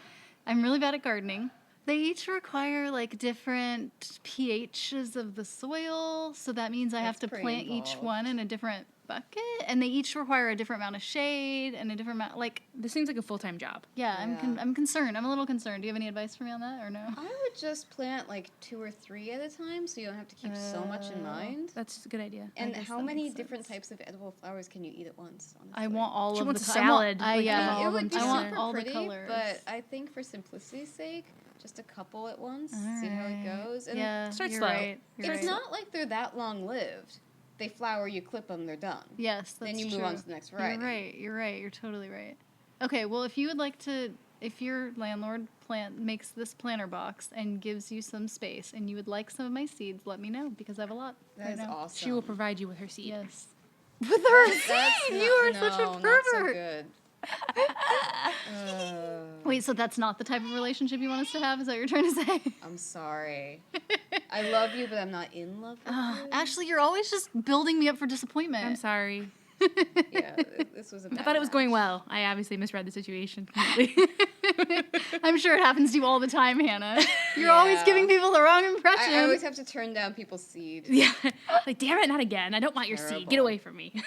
I'm really bad at gardening. They each require like different pHs of the soil, so that means I have to That's pretty plant each involved. one in a different bucket, and they each require a different amount of shade and a different amount like This seems like a full-time job. yeah, Yeah. I'm concerned. I'm a little concerned. Do you have any advice for me on that or no? I would just plant like 2 or 3 at a time, so you don't have to keep so much in mind. That's a good idea. And guess how that many makes different sense. types of edible flowers can you eat at once? Honestly? I want all She of wants the a co- I want- salad, I, like, yeah, of all it of would them be I together. want super all pretty, the colors. but I think for simplicity's sake, just a couple at once, see how it Alright. goes. And Yeah, Start you're slow. right. You're it's right. not like they're that long-lived. They flower, you clip them, they're done. Yes, that's Then you true. move on to the next variety. You're right. You're right. You're totally right. Okay, well, if you would like to, if your landlord makes this planter box and gives you some space, and you would like some of my seeds, let me know because I have a lot. That right is now. awesome. She will provide you with her seed. Yes. With her That's seed, not- you are no, such a not so pervert. good. Wait, so that's not the type of relationship you want us to have? Is that what you're trying to say? I'm sorry. I love you, but I'm not in love with you. Ashley, you're always just building me up for disappointment. I'm sorry. Yeah, this was a bad I thought it was going match. well. I obviously misread the situation completely. I'm sure it happens to you all the time, Hannah. You're always Yeah. giving people the wrong impression. I always have to turn down people's seed. yeah. Like, damn it, not again. I don't want your seed. Get Terrible. away from me.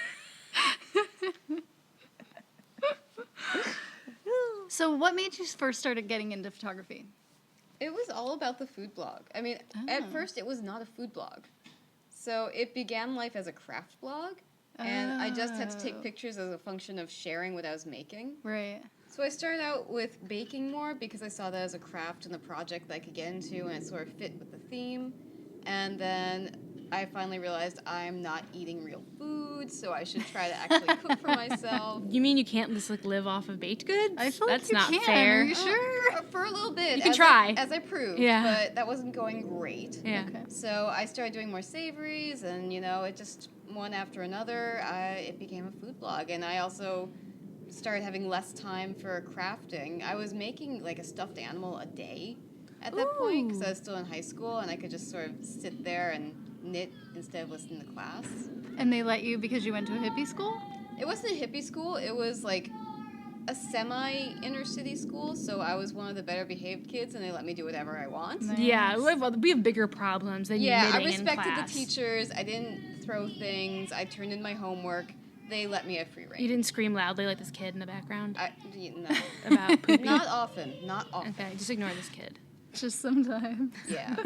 So, what made you first started getting into photography? It was all about the food blog. I mean, at first it was not a food blog. So it began life as a craft blog, and I just had to take Oh. pictures as a function of sharing what I was making. Right. So I started out with baking more because I saw that as a craft and a project that I could get into, and it sort of fit with the theme. And then I finally realized I'm not eating real food, so I should try to actually cook for myself. You mean you can't just like live off of baked goods? I feel That's like you not can. fair. Are you sure? For a little bit. You can as try. as I proved. Yeah. But that wasn't going great. Yeah. Okay. So I started doing more savories, and it just one after another, it became a food blog. And I also started having less time for crafting. I was making like a stuffed animal a day at that point because I was still in high school, and I could just sort of sit there and knit instead of listening to class. And they let you because you went to a hippie school? It wasn't a hippie school. It was like a semi-inner city school, so I was one of the better behaved kids, and they let me do whatever I want. Nice. Yeah, we have bigger problems than Yeah, I knitting in respected class. the teachers. I didn't throw things. I turned in my homework. They let me have free reign. You didn't scream loudly like this kid in the background No. about pooping. Not often. Not often. Okay, just ignore this kid. Just sometimes. Yeah.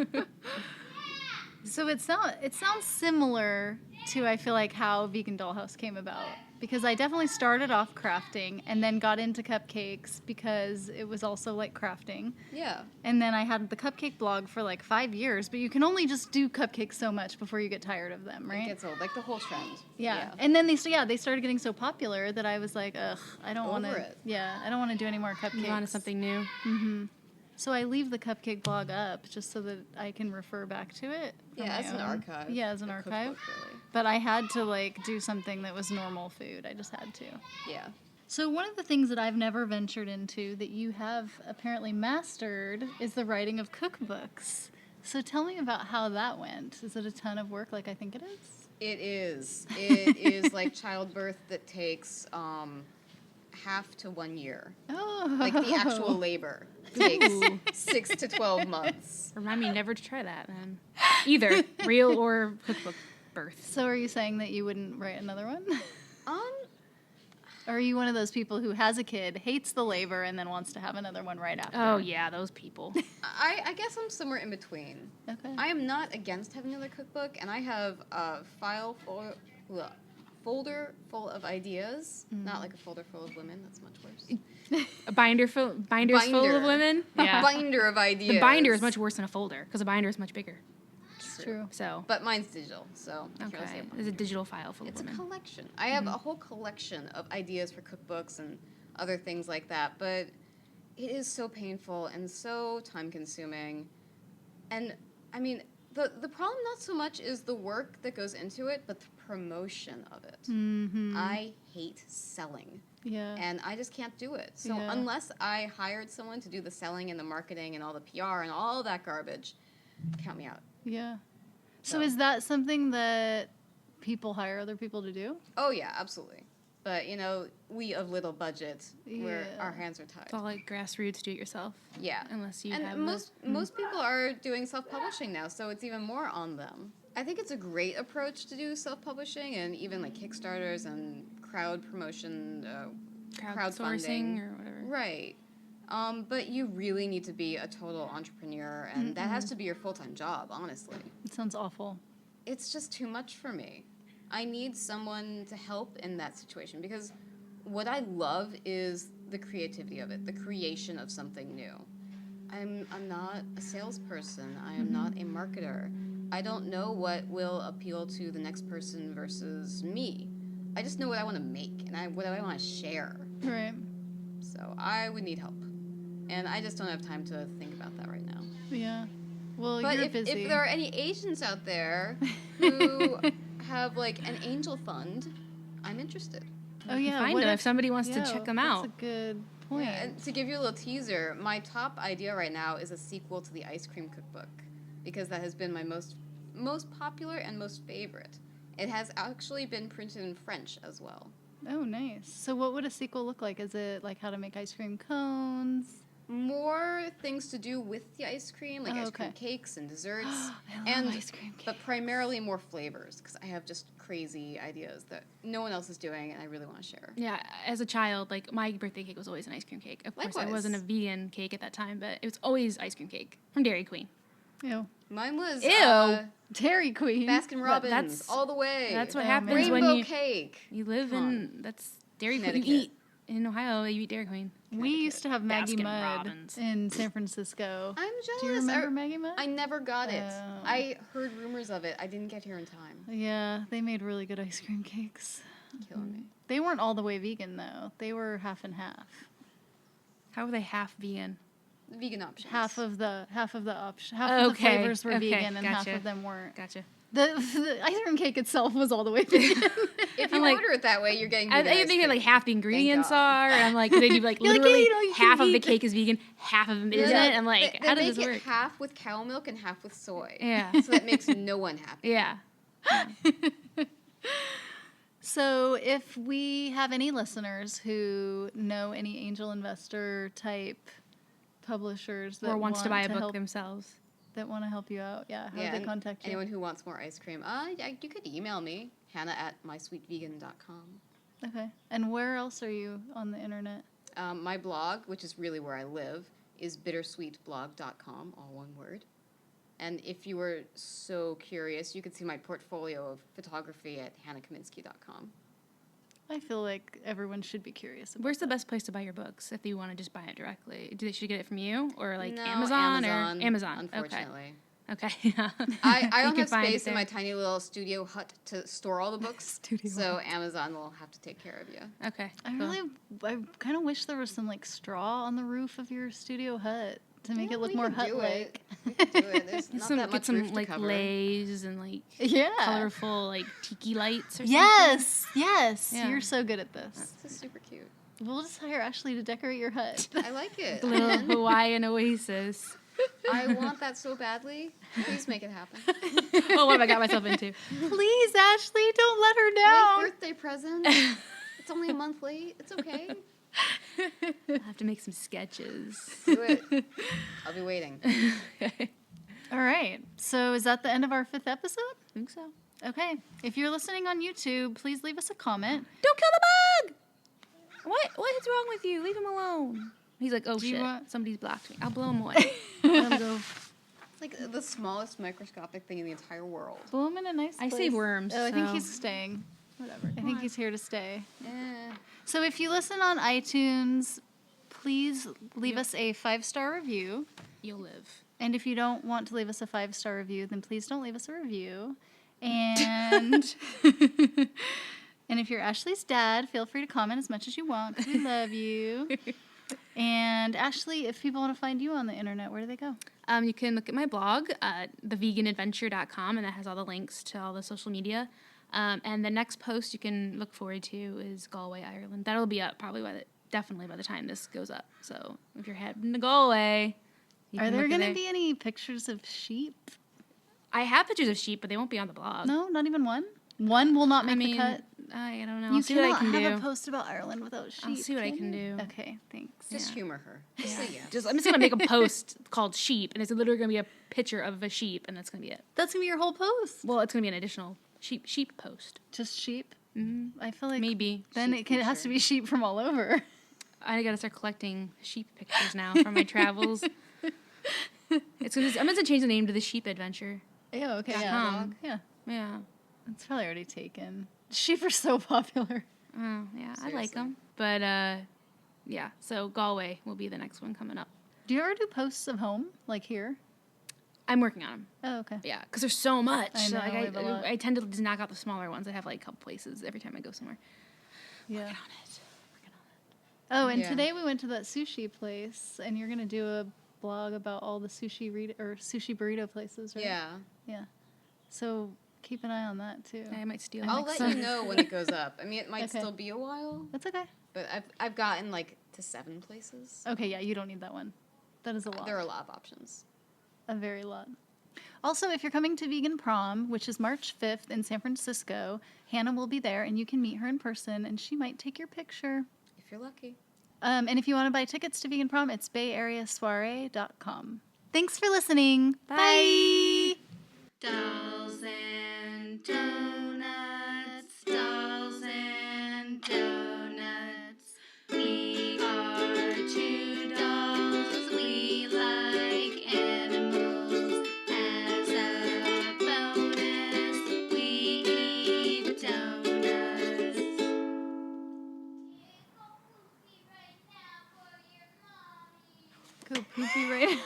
So it sounds similar to, I feel like, how Vegan Dollhouse came about. because I definitely started off crafting and then got into cupcakes because it was also like crafting. Yeah. And then I had the cupcake blog for like 5 years, but you can only just do cupcakes so much before you get tired of them, It right? gets old, like the whole trend. Yeah. And then they started getting so popular that I was like, ugh, I don't want Over to. it. Yeah, I don't want to do any more cupcakes. Move on to something new. So I leave the cupcake blog up just so that I can refer back to it. for Yeah, my as an own- archive. Yeah, as an a archive. cookbook, really. But I had to like do something that was normal food. I just had to. Yeah. So one of the things that I've never ventured into that you have apparently mastered is the writing of cookbooks. So tell me about how that went. Is it a ton of work like I think it is? It is. It is like childbirth that takes half to 1 year. Oh. Like the actual labor takes 6 to 12 months. Remind me never to try that then. Either real or cookbook birth. So are you saying that you wouldn't write another one? Um, Or are you one of those people who has a kid, hates the labor, and then wants to have another one right after? Oh yeah, those people. I guess I'm somewhere in between. Okay. I am not against having another cookbook, and I have a folder full of ideas. Not like a folder full of women. That's much worse. A binders full of Binder. women. A Yeah. binder of ideas. The binder is much worse than a folder because a binder is much bigger. It's true. So But mine's digital, so I can say okay, a there's a digital file full of It's a women. collection. I have a whole collection of ideas for cookbooks and other things like that, but it is so painful and so time consuming. And I mean, the problem not so much is the work that goes into it, but the promotion of it. Mm-hmm. I hate selling. Yeah. And I just can't do it. So Yeah. unless I hired someone to do the selling and the marketing and all the PR and all that garbage, count me out. Yeah. So So- is that something that people hire other people to do? Oh yeah, absolutely. But you know, we of little budget, where Yeah. our hands are tied. It's all like grassroots, do it yourself. Yeah. Unless you And have most people are doing self-publishing now, so it's even more on them. I think it's a great approach to do self-publishing and even like Kickstarters and crowd promotion, crowdsourcing or whatever. Right. But you really need to be a total entrepreneur, and that has to be your full-time job, honestly. It sounds awful. It's just too much for me. I need someone to help in that situation because what I love is the creativity of it, the creation of something new. I'm not a salesperson. I am not a marketer. I don't know what will appeal to the next person versus me. I just know what I want to make and what I want to share. Right. So I would need help. And I just don't have time to think about that right now. Yeah. Well, But you're if busy. there are any Asians out there who have like an angel fund, I'm interested. oh yeah. Find what them if somebody wants to yeah, check them that's out. a good point. Yeah, and to give you a little teaser, my top idea right now is a sequel to the ice cream cookbook because that has been my most popular and most favorite. It has actually been printed in French as well. Oh, nice. So what would a sequel look like? Is it like how to make ice cream cones? More things to do with the ice cream, like Oh, ice cream okay. cakes and desserts, I love and ice cream cake. but primarily more flavors because I have just crazy ideas that no one else is doing, and I really want to share. Yeah, as a child, like my birthday cake was always an ice cream cake. Of course, it Likewise. wasn't a vegan cake at that time, but it was always ice cream cake from Dairy Queen. Ew. Mine was Ew. Dairy Queen. Baskin Robbins that's- all the way. That's what Oh, happens man. when Rainbow you cake. live Come in that's Dairy Queen. You Connecticut. eat in Ohio, you eat Dairy Queen. We used to have Maggie Baskin Mud Robbins. in San Francisco. I'm jealous. Do you remember Maggie Mud? I never got it. Oh. I heard rumors of it. I didn't get here in time. Yeah, they made really good ice cream cakes. Killing me. They weren't all the way vegan though. They were half and half. How are they half vegan? Vegan options. Half of the Okay, flavors were okay, vegan and half gotcha. of them weren't. Gotcha. The ice cream cake itself was all the way vegan. If I'm you like- order it that way, you're getting I vegan ice think cream. like half the ingredients God. are. And I'm like, they do like You're like, literally yeah, you know, you can half of the eat cake is vegan, half of them isn't. I'm like, they how does make this it work? half with cow milk and half with soy. Yeah. So that makes no one happy. Yeah. So if we have any listeners who know any angel investor type publishers that Or wants to buy a book help, themselves. that want to help you out, how do they and contact you? anyone who wants more ice cream, yeah, you could email me, hannah@mysweetvegan.com. Okay. And where else are you on the internet? My blog, which is really where I live, is bittersweetblog.com, all one word. And if you were so curious, you could see my portfolio of photography at hannahkaminsky.com. I feel like everyone should be curious about Where's the best place to buy your books if you want to just buy it directly? Do they should get it from you or like No, Amazon or Amazon? Unfortunately. Okay. Yeah. I You don't can have find it space in my there. tiny little studio hut to store all the books. So Amazon will have to take care of you. Okay. I cool. I kind of wish there was some like straw on the roof of your studio hut to make Yeah, it look we more could do hut-like. We could do it. There's Get not some, that get much some roof to like cover. lays and like Yeah. colorful like tiki lights or something. Yes, yes. Yeah. You're so good at this. This is super cute. We'll just hire Ashley to decorate your hut. I like it. The little And Hawaiian oasis. I want that so badly. Please make it happen. Oh, what have I got myself into? Please, Ashley, don't let her Great down. birthday present. It's only a month late. It's okay. I'll have to make some sketches. Do it. I'll be waiting. All right. So is that the end of our 5th episode? I think so. Okay. If you're listening on YouTube, please leave us a comment. Don't kill the bug! What is wrong with you? Leave him alone. He's like, oh Do you shit, want- somebody's blocked me. I'll blow him away. Let him go. It's like the smallest microscopic thing in the entire world. Blow him in a nice I place. save worms. Oh, I think so- he's staying. Whatever. I think he's here to stay. Eh. So if you listen on iTunes, please leave us a 5-star review. You'll live. And if you don't want to leave us a 5-star review, then please don't leave us a review. And and if you're Ashley's dad, feel free to comment as much as you want because we love you. And Ashley, if people want to find you on the internet, where do they go? You can look at my blog, theveganadventure.com, and that has all the links to all the social media. And the next post you can look forward to is Galway, Ireland. That'll be up probably definitely by the time this goes up. So if you're heading to Galway, you Are can there look at going to there. be any pictures of sheep? I have pictures of sheep, but they won't be on the blog. No, not even one? One will not make I mean, the cut? I don't know. You I'll see what I cannot can have do. a post about Ireland without sheep. I'll see what I can you? do. Okay, thanks. Just Yeah. humor her. Just say yes. I'm just gonna make a post called sheep, and it's literally gonna be a picture of a sheep, and that's gonna be it. That's going to be your whole post. Well, it's gonna be an additional sheep post. Just sheep? Mm-hmm. I feel like Maybe. then Sheep it has to picture. be sheep from all over. I gotta start collecting sheep pictures now from my travels. I'm gonna change the name to the Sheep Adventure. Yeah, okay, Yeah. yeah. Yeah, Yeah. it's probably already taken. Sheep are so popular. Oh, yeah. I like Seriously. them. But, yeah. So Galway will be the next one coming up. Do you ever do posts of home, like here? I'm working on them. Oh, okay. Yeah, because there's so much. I So, know, we have a lot. I tend to just knock out the smaller ones. I have like a couple places every time I go somewhere. Yeah. Working on it. Oh, and Yeah. today we went to that sushi place, and you're gonna do a blog about all the sushi burrito places, right? Yeah. Yeah. So keep an eye on that too. I might steal I'll next let you time. know when it goes up. I mean, it might Okay. still be a while, That's okay. but I've gotten like to 7 places. Okay, yeah, you don't need that one. That is a lot. There are a lot of options. A very lot. Also, if you're coming to Vegan Prom, which is March 5th in San Francisco, Hannah will be there, and you can meet her in person, and she might take your picture. If you're lucky. And if you want to buy tickets to Vegan Prom, it's bayareasoiree.com. Thanks for listening. Bye. Dolls and donuts, dolls and donuts. We are 2 dolls. We like animals. As a bonus, we eat donuts. Go poopy right now.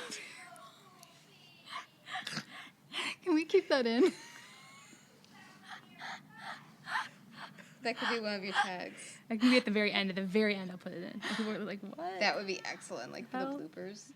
Can we keep that in? That could be one of your tags. I can be at the very end. At the very end, I'll put it in. And people are like, what? That would be excellent, like for the How- bloopers.